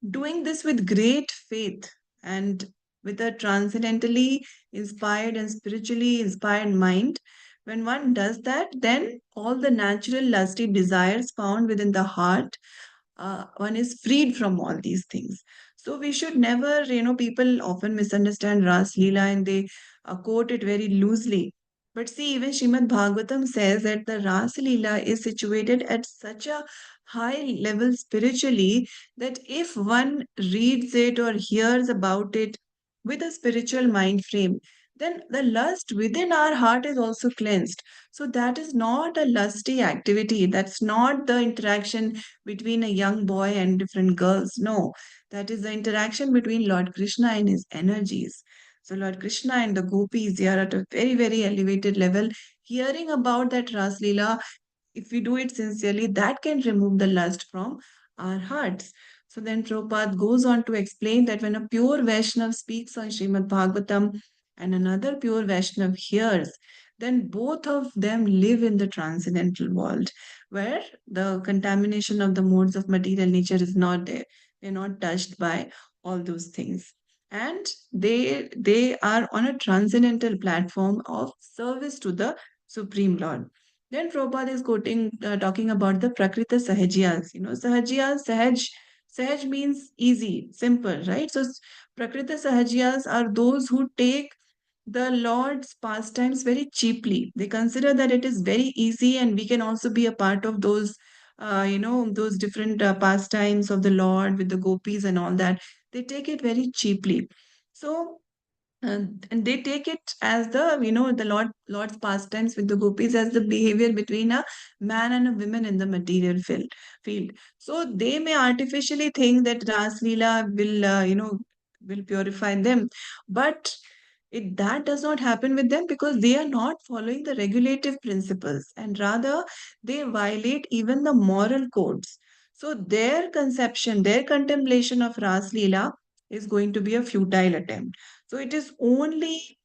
doing this with great faith and with a transcendentally inspired and spiritually inspired mind, when one does that, then all the natural lusty desires found within the heart, one is freed from all these things. So we should never, people often misunderstand Ras Leela and they quote it very loosely. But see, even Srimad Bhagavatam says that the Ras Leela is situated at such a high level spiritually that if one reads it or hears about it with a spiritual mind frame, then the lust within our heart is also cleansed. So that is not a lusty activity. That's not the interaction between a young boy and different girls. No, that is the interaction between Lord Krishna and his energies. So Lord Krishna and the gopis, they are at a very, very elevated level. Hearing about that Ras Leela, if we do it sincerely, that can remove the lust from our hearts. So then Prabhupada goes on to explain that when a pure Vaishnav speaks on Srimad Bhagavatam and another pure Vaishnav hears, then both of them live in the transcendental world where the contamination of the modes of material nature is not there. They're not touched by all those things. And they are on a transcendental platform of service to the Supreme Lord. Then Prabhupada is talking about the Prakrita Sahajiyas. Sahaj means easy, simple, right? So Prakrita Sahajiyas are those who take the Lord's pastimes very cheaply. They consider that it is very easy and we can also be a part of those, those different pastimes of the Lord with the gopis and all that. They take it very cheaply. So and they take it as the Lord's pastimes with the gopis as the behavior between a man and a woman in the material field. So they may artificially think that Ras Leela will purify them, but that does not happen with them because they are not following the regulative principles, and rather they violate even the moral codes. So their conception, their contemplation of Ras Leela is going to be a futile attempt. So it is only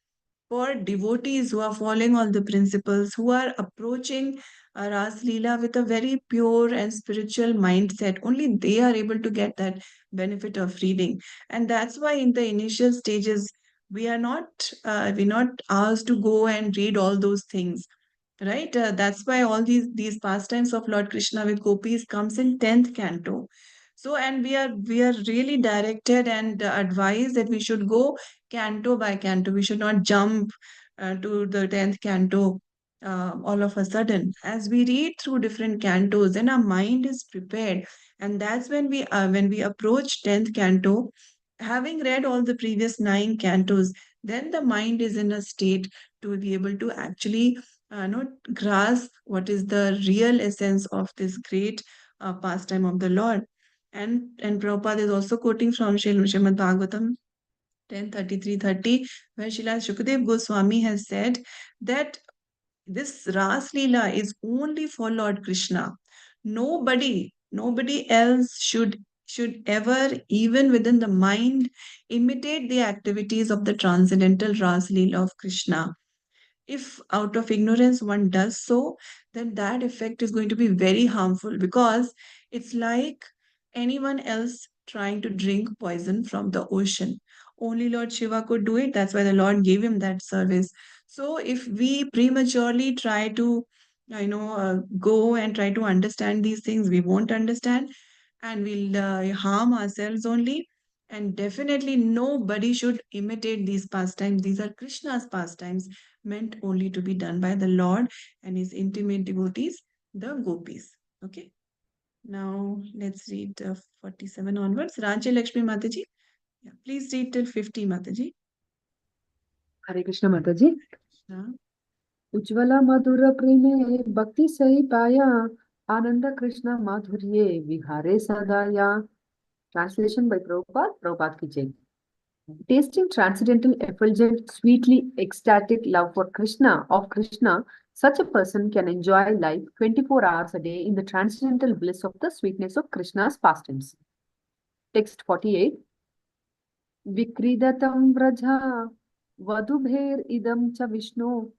for devotees who are following all the principles, who are approaching Ras Leela with a very pure and spiritual mindset. Only they are able to get that benefit of reading. And that's why in the initial stages, we're not asked to go and read all those things, right? That's why all these pastimes of Lord Krishna with gopis comes in 10th canto. So, and we are really directed and advised that we should go canto by canto. We should not jump to the 10th canto all of a sudden. As we read through different cantos, then our mind is prepared, and that's when we approach 10th canto, having read all the previous 9 cantos, then the mind is in a state to be able to actually grasp what is the real essence of this great pastime of the Lord. And Prabhupada is also quoting from Srimad Bhagavatam 10:33:30, where Srila Shukadev Goswami has said that this Ras Leela is only for Lord Krishna. Nobody else should ever, even within the mind, imitate the activities of the transcendental Ras Leela of Krishna. If out of ignorance one does so, then that effect is going to be very harmful because it's like anyone else trying to drink poison from the ocean. Only Lord Shiva could do it. That's why the Lord gave him that service. So if we prematurely try to, go and try to understand these things, we won't understand and we'll harm ourselves only. And definitely nobody should imitate these pastimes. These are Krishna's pastimes meant only to be done by the Lord and his intimate devotees, the gopis. Okay. Now let's read 47 onwards. Rajya Lakshmi Mataji. Yeah, please read till 50, Mataji. Hare Krishna Mataji. Krishna. Ujjwala मधुर प्रेमे भक्ति सही पाया आनंद कृष्ण माधुर्ये विहारे सदाया. Translation by Prabhupada. Prabhupada ki jai. Tasting transcendental, effulgent, sweetly ecstatic love for Krishna, such a person can enjoy life 24 hours a day in the transcendental bliss of the sweetness of Krishna's pastimes. Text 48. Vikridatam vraja vadubher idam cha Vishnu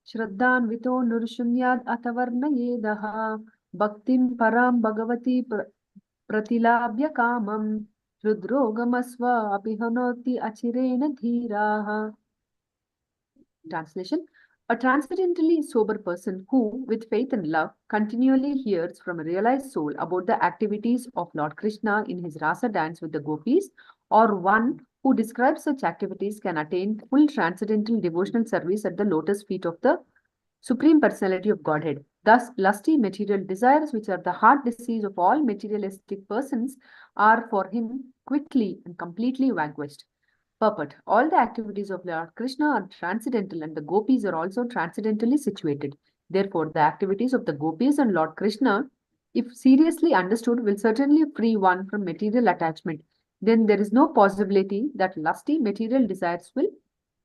Shraddhanvito nurushunyad atavarnayedaha bhaktim param bhagavati pratilabhya kamam rudrogamasva apihanoti achirena dhiraha. Translation. A transcendentally sober person who, with faith and love, continually hears from a realized soul about the activities of Lord Krishna in his rasa dance with the gopis, or one who describes such activities, can attain full transcendental devotional service at the lotus feet of the Supreme Personality of Godhead. Thus, lusty material desires, which are the heart disease of all materialistic persons, are for him quickly and completely vanquished. Purport. All the activities of Lord Krishna are transcendental and the gopis are also transcendentally situated. Therefore, the activities of the gopis and Lord Krishna, if seriously understood, will certainly free one from material attachment. then there is no possibility that lusty material desires will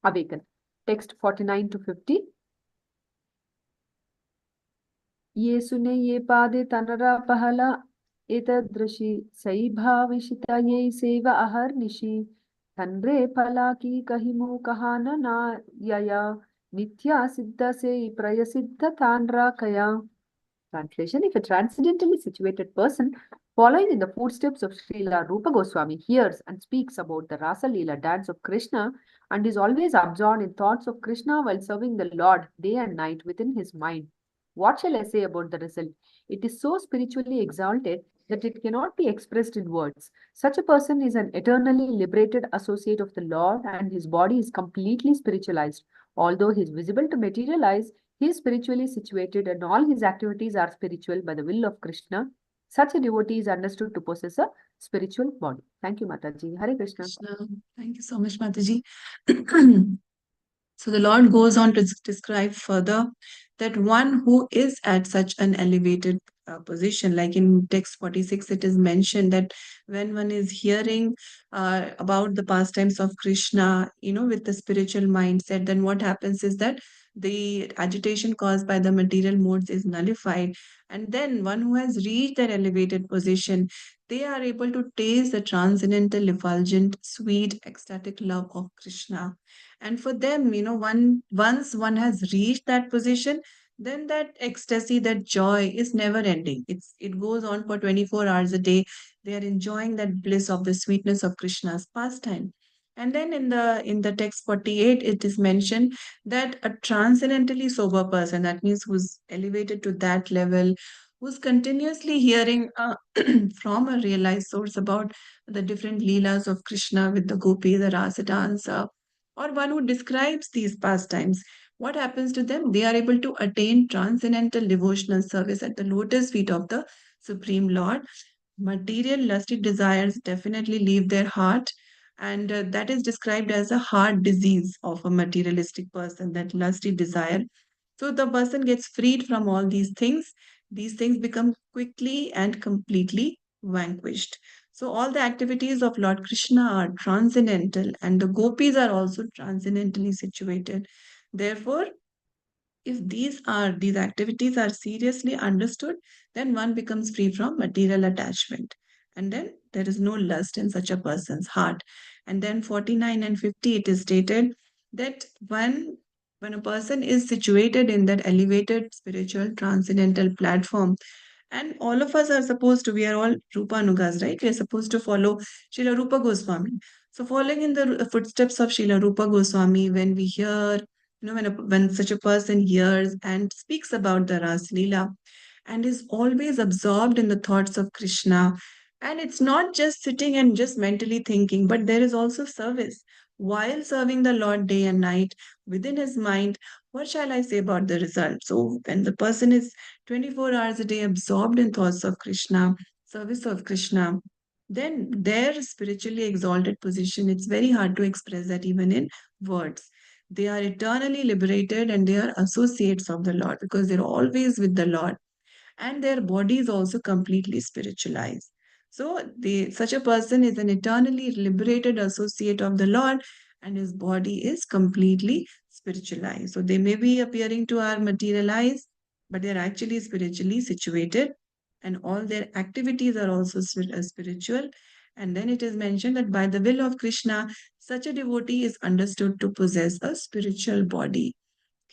awaken. Text 49 to 50. ये सुने ये पादे तनरा पहला एतदृशि सई भाविशिता ये सेवा अहर निशि तन्रे फला की कहिमु कहान ना यया नित्या सिद्ध से प्रयसिद्ध तानरा कया. Translation: If a transcendentally situated person following in the footsteps of Srila Rupa Goswami hears and speaks about the Rasa Leela dance of Krishna and is always absorbed in thoughts of Krishna while serving the Lord day and night within his mind, what shall I say about the result? It is so spiritually exalted that it cannot be expressed in words. Such a person is an eternally liberated associate of the Lord, and his body is completely spiritualized. Although he is visible to material eyes, he is spiritually situated and all his activities are spiritual by the will of Krishna. Such a devotee is understood to possess a spiritual body. Thank you, Mataji. Hare Krishna. Krishna. Thank you so much, Mataji. So the Lord goes on to describe further that one who is at such an elevated position, like in text 46, it is mentioned that when one is hearing about the pastimes of Krishna, with the spiritual mindset, then what happens is that the agitation caused by the material modes is nullified. And then one who has reached that elevated position, they are able to taste the transcendental, effulgent, sweet, ecstatic love of Krishna. And for them, once one has reached that position, then that ecstasy, that joy is never ending. It goes on for 24 hours a day. They are enjoying that bliss of the sweetness of Krishna's pastime. And then in the text 48, it is mentioned that a transcendentally sober person, that means who's elevated to that level, who's continuously hearing from a realized source about the different leelas of Krishna with the gopi, the rasa dance, or one who describes these pastimes, what happens to them? They are able to attain transcendental devotional service at the lotus feet of the Supreme Lord. Material lusty desires definitely leave their heart, and that is described as a heart disease of a materialistic person, that lusty desire. So the person gets freed from all these things. These things become quickly and completely vanquished. So all the activities of Lord Krishna are transcendental, and the gopis are also transcendentally situated. Therefore, if these activities are seriously understood, then one becomes free from material attachment. And then there is no lust in such a person's heart. And then 49 and 50, it is stated that when a person is situated in that elevated spiritual transcendental platform, and all of us are supposed to, we are all Rupanugas, right? We are supposed to follow Srila Rupa Goswami. So following in the footsteps of Srila Rupa Goswami, when we hear, when such a person hears and speaks about the Ras Leela and is always absorbed in the thoughts of Krishna, and it's not just sitting and just mentally thinking, but there is also service. While serving the Lord day and night within his mind, what shall I say about the result? So when the person is 24 hours a day absorbed in thoughts of Krishna, service of Krishna, then their spiritually exalted position, it's very hard to express that even in words. They are eternally liberated and they are associates of the Lord because they're always with the Lord, and their body is also completely spiritualized. So such a person is an eternally liberated associate of the Lord, and his body is completely spiritualized. So they may be appearing to our material eyes, but they're actually spiritually situated, and all their activities are also spiritual. And then it is mentioned that by the will of Krishna, such a devotee is understood to possess a spiritual body.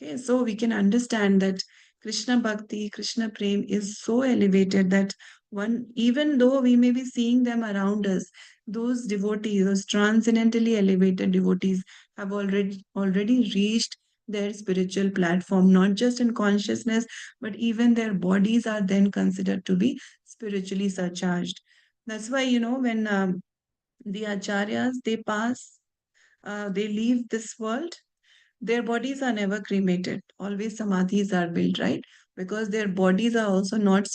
Okay, so we can understand that Krishna Bhakti, Krishna Prem is so elevated that one, even though we may be seeing them around us, those devotees, those transcendentally elevated devotees, have already reached their spiritual platform, not just in consciousness, but even their bodies are then considered to be spiritually surcharged. That's why, when the acharyas, they pass, they leave this world, their bodies are never cremated. Always samadhis are built, right? Because their bodies are also not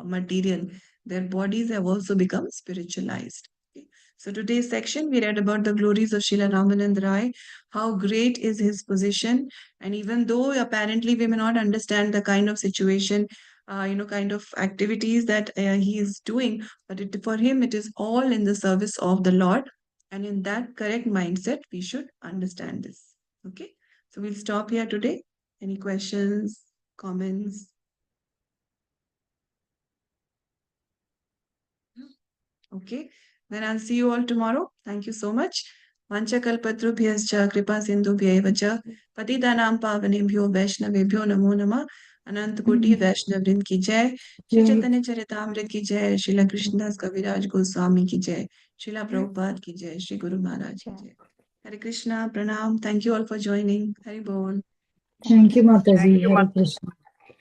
material. Their bodies have also become spiritualized. Okay. So today's section, we read about the glories of Srila Ramanand Rai, how great is his position. And even though apparently we may not understand the kind of situation kind of activities that he is doing, but for him, it is all in the service of the Lord. And in that correct mindset, we should understand this. Okay. So we'll stop here today. Any questions, comments? Okay. Then I'll see you all tomorrow. Thank you so much. Vanchakalpatrubhyascha kripa sindhubhyaiva cha patitanam pavanebhyo vaishnavebhyo namo namah. अनंत कोटि वैष्णव वृंद की जय। श्री चैतन्य चरितामृत की जय। श्रीला कृष्णदास कविराज गोस्वामी की जय। श्रीला प्रभुपाद की जय। श्री गुरु महाराज की जय। हरे कृष्णा, प्रणाम। Thank you all for joining. Hari Bol. Thank you, Mataji. Thank you, Hare Mataji. Krishna.